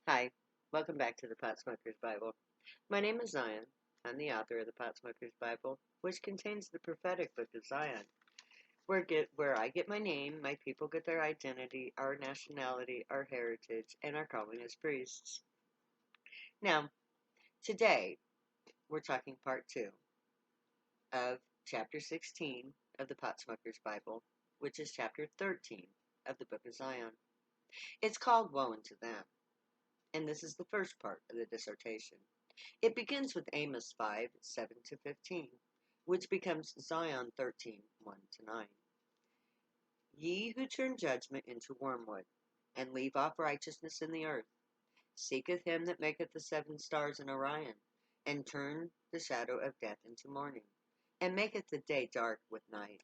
Hi, welcome back to the Pot Smoker's Bible. My name is Zion. I'm the author of the Pot Smoker's Bible, which contains the prophetic book of Zion, where I get my name, my people get their identity, our nationality, our heritage, and our calling as priests. Now, today, we're talking part 2 of chapter 16 of the Pot Smoker's Bible, which is chapter 13 of the book of Zion. It's called Woe unto Them, and this is the first part of the dissertation. It begins with Amos 5, 7 to 15, which becomes Zion 13, 1 to 9. Ye who turn judgment into wormwood, and leave off righteousness in the earth, seeketh him that maketh the 7 stars in Orion, and turn the shadow of death into morning, and maketh the day dark with night,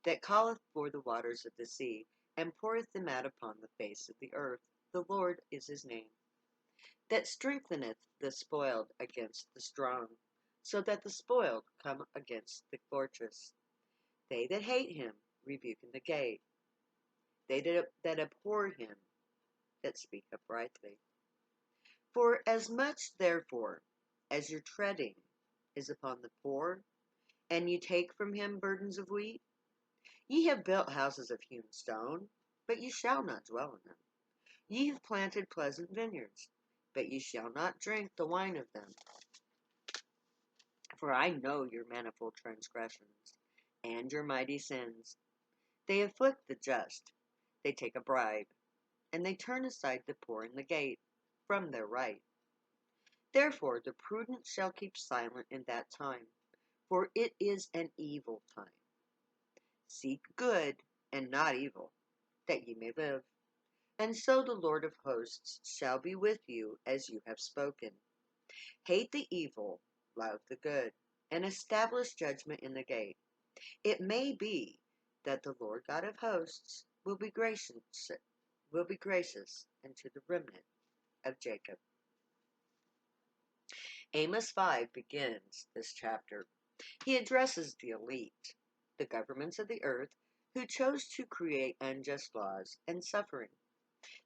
that calleth for the waters of the sea, and poureth them out upon the face of the earth. The Lord is his name. That strengtheneth the spoiled against the strong, so that the spoiled come against the fortress. They that hate him rebuke in the gate, they that abhor him that speak uprightly. For as much therefore as your treading is upon the poor, and you take from him burdens of wheat, ye have built houses of hewn stone, but ye shall not dwell in them. Ye have planted pleasant vineyards, but ye shall not drink the wine of them. For I know your manifold transgressions, and your mighty sins. They afflict the just, they take a bribe, and they turn aside the poor in the gate from their right. Therefore the prudent shall keep silent in that time, for it is an evil time. Seek good and not evil, that ye may live. And so the Lord of hosts shall be with you as you have spoken. Hate the evil, love the good, and establish judgment in the gate. It may be that the Lord God of hosts will be gracious unto the remnant of Jacob. Amos 5 begins this chapter. He addresses the elite, the governments of the earth, who chose to create unjust laws and suffering.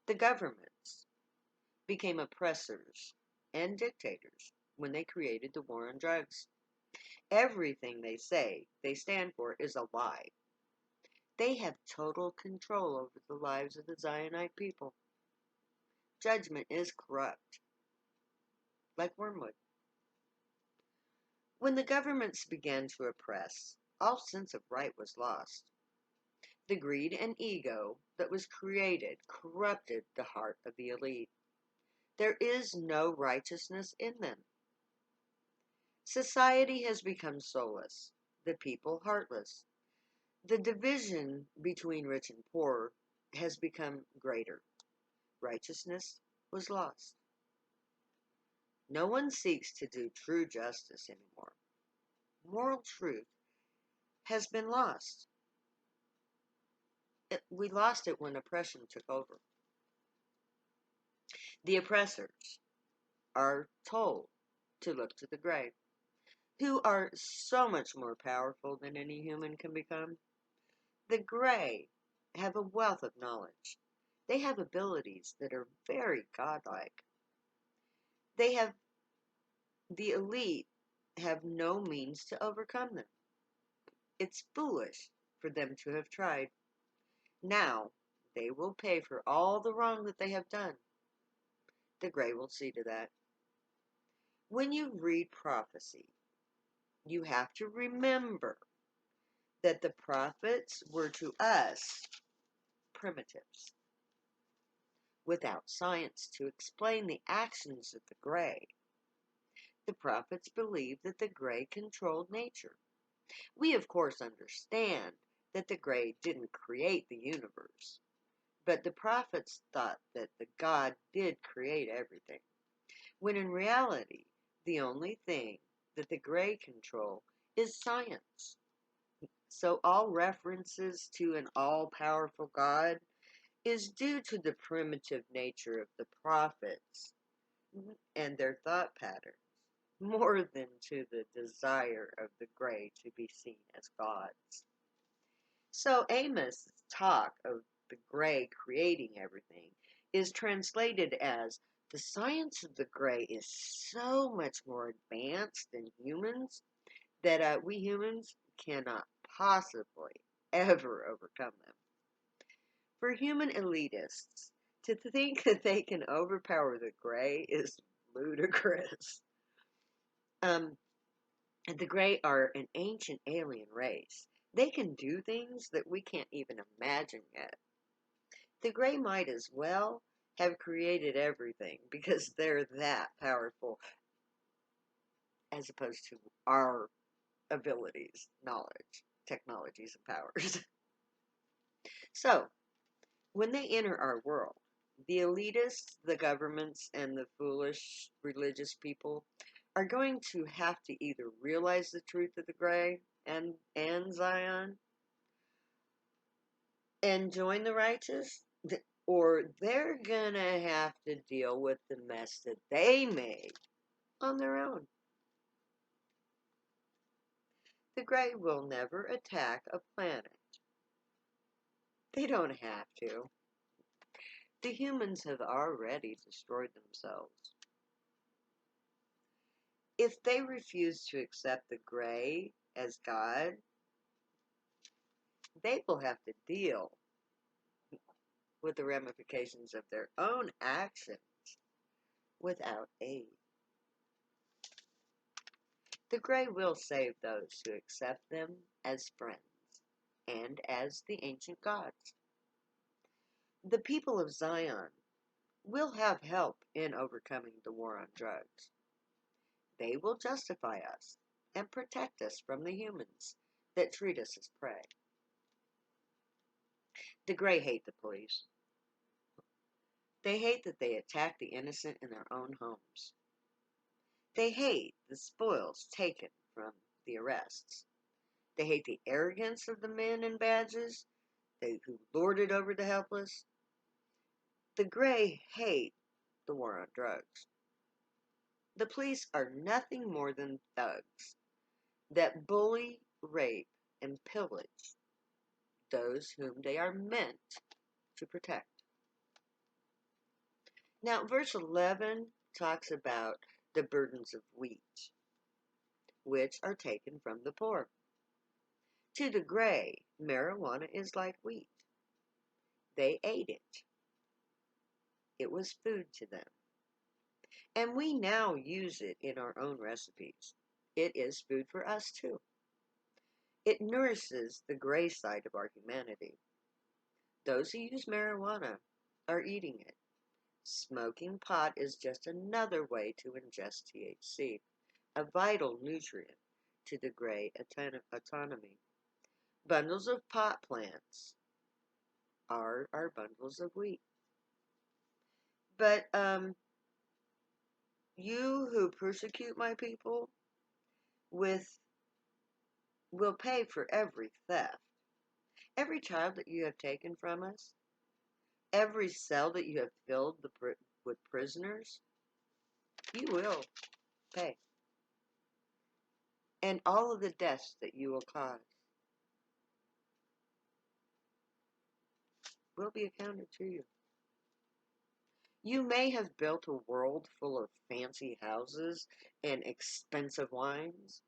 The governments became oppressors and dictators when they created the war on drugs. Everything they say they stand for is a lie. They have total control over the lives of the Zionite people. Judgment is corrupt, like wormwood. When the governments began to oppress, all sense of right was lost. The greed and ego that was created corrupted the heart of the elite. There is no righteousness in them. Society has become soulless, the people heartless. The division between rich and poor has become greater. Righteousness was lost. No one seeks to do true justice anymore. Moral truth has been lost. We lost it when oppression took over. The oppressors are told to look to the gray, who are so much more powerful than any human can become. The gray have a wealth of knowledge. They have abilities that are very godlike. They have the elite have no means to overcome them. It's foolish for them to have tried. Now they will pay for all the wrong that they have done. The gray will see to that. When you read prophecy, you have to remember that the prophets were to us primitives, without science to explain the actions of the gray. The prophets believed that the gray controlled nature. We, of course, understand that the gray didn't create the universe, but the prophets thought that the God did create everything, when in reality, the only thing that the gray control is science. So all references to an all-powerful God is due to the primitive nature of the prophets and their thought patterns, more than to the desire of the gray to be seen as gods. So Amos' talk of the gray creating everything is translated as The science of the gray is so much more advanced than humans that we humans cannot possibly ever overcome them. For human elitists, to think that they can overpower the gray is ludicrous. Um, the gray are an ancient alien race. They can do things that we can't even imagine yet. The gray might as well have created everything because they're that powerful as opposed to our abilities, knowledge, technologies, and powers. So, when they enter our world, the elitists, the governments, and the foolish religious people are going to have to either realize the truth of the gray and Zion and join the righteous, or they're gonna have to deal with the mess that they made on their own. The gray will never attack a planet. They don't have to. The humans have already destroyed themselves. If they refuse to accept the gray as God, they will have to deal with the ramifications of their own actions without aid. The gray will save those who accept them as friends and as the ancient gods. The people of Zion will have help in overcoming the war on drugs. They will justify us and protect us from the humans that treat us as prey. The gray hate the police. They hate that they attack the innocent in their own homes. They hate the spoils taken from the arrests. They hate the arrogance of the men in badges who lord it over the helpless. The gray hate the war on drugs. The police are nothing more than thugs that bully, rape, and pillage those whom they are meant to protect. Now, verse 11 talks about the burdens of wheat, which are taken from the poor. To the gray, marijuana is like wheat. They ate it. It was food to them. And we now use it in our own recipes. It is food for us too. It nourishes the gray side of our humanity. Those who use marijuana are eating it. Smoking pot is just another way to ingest THC, a vital nutrient to the gray autonomy. Bundles of pot plants are our bundles of wheat. But you who persecute my people with will pay for every theft, every child that you have taken from us, every cell that you have filled with prisoners. You will pay, and all of the deaths that you will cause will be accounted to you. You may have built a world full of fancy houses and expensive wines,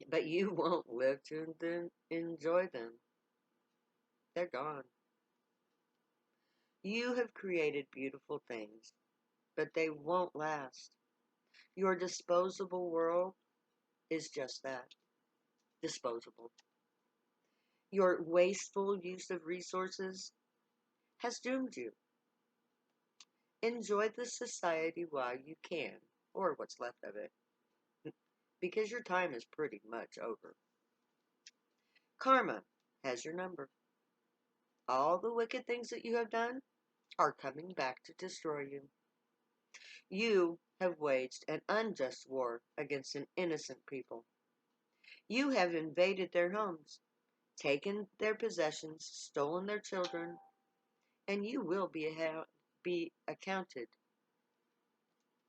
but you won't live to enjoy them. They're gone. You have created beautiful things, but they won't last. Your disposable world is just that, disposable. Your wasteful use of resources has doomed you. Enjoy the society while you can, or what's left of it, because your time is pretty much over. Karma has your number. All the wicked things that you have done are coming back to destroy you. You have waged an unjust war against an innocent people. You have invaded their homes, taken their possessions, stolen their children, and you will be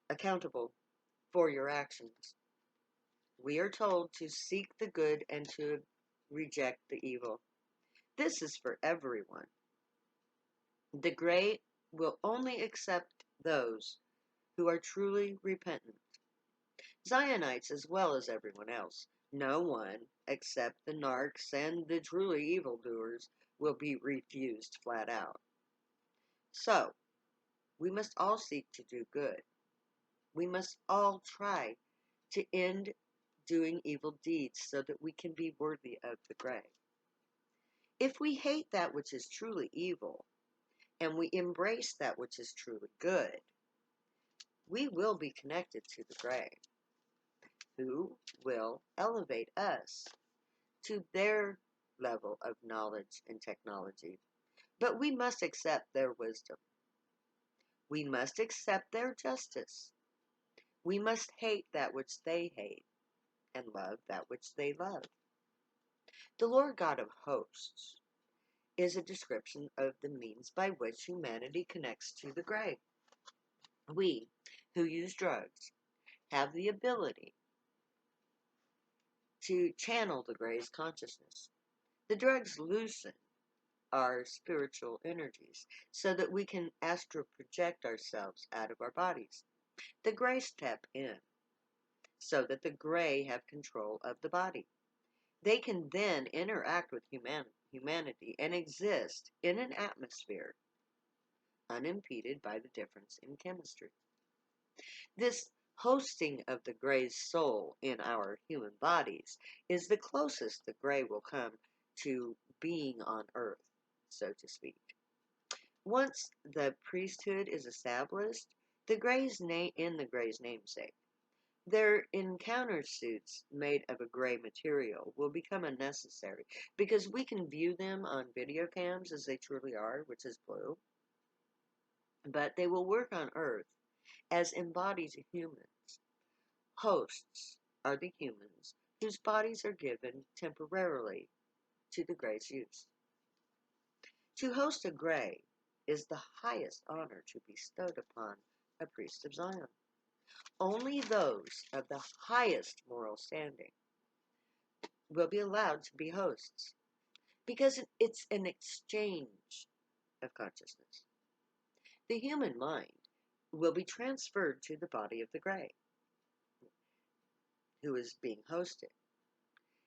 accountable for your actions. We are told to seek the good and to reject the evil. This is for everyone. The gray will only accept those who are truly repentant, Zionites as well as everyone else. No one, except the narcs and the truly evildoers, will be refused flat out. So, we must all seek to do good. We must all try to end doing evil deeds so that we can be worthy of the gray. If we hate that which is truly evil and we embrace that which is truly good, we will be connected to the gray, who will elevate us to their level of knowledge and technology. But we must accept their wisdom. We must accept their justice. We must hate that which they hate and love that which they love. The Lord God of hosts is a description of the means by which humanity connects to the gray. We, who use drugs, have the ability to channel the gray's consciousness. The drugs loosen our spiritual energies so that we can astral project ourselves out of our bodies. The gray step in so that the gray have control of the body. They can then interact with humanity and exist in an atmosphere unimpeded by the difference in chemistry. This hosting of the gray's soul in our human bodies is the closest the gray will come to being on earth, so to speak. Once the priesthood is established, in the gray's namesake, their encounter suits made of a gray material will become unnecessary because we can view them on video cams as they truly are, which is blue. But they will work on Earth as embodied humans. Hosts are the humans whose bodies are given temporarily to the gray's use. To host a gray is the highest honor to be bestowed upon a priest of Zion. Only those of the highest moral standing will be allowed to be hosts because it's an exchange of consciousness. The human mind will be transferred to the body of the gray who is being hosted.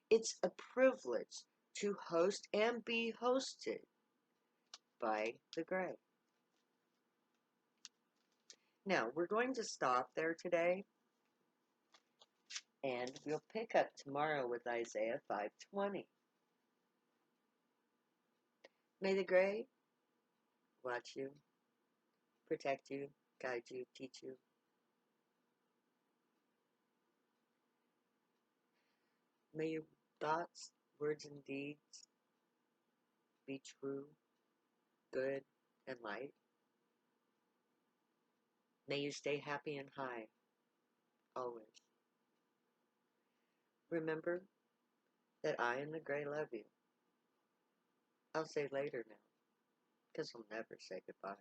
It's a privilege to host and be hosted by the gray. Now, we're going to stop there today, and we'll pick up tomorrow with Isaiah 5:20. May the gray watch you, protect you, guide you, teach you. May your thoughts, words, and deeds be true, good, and light. May you stay happy and high, always. Remember that I and the gray love you. I'll say later now, because I'll never say goodbye.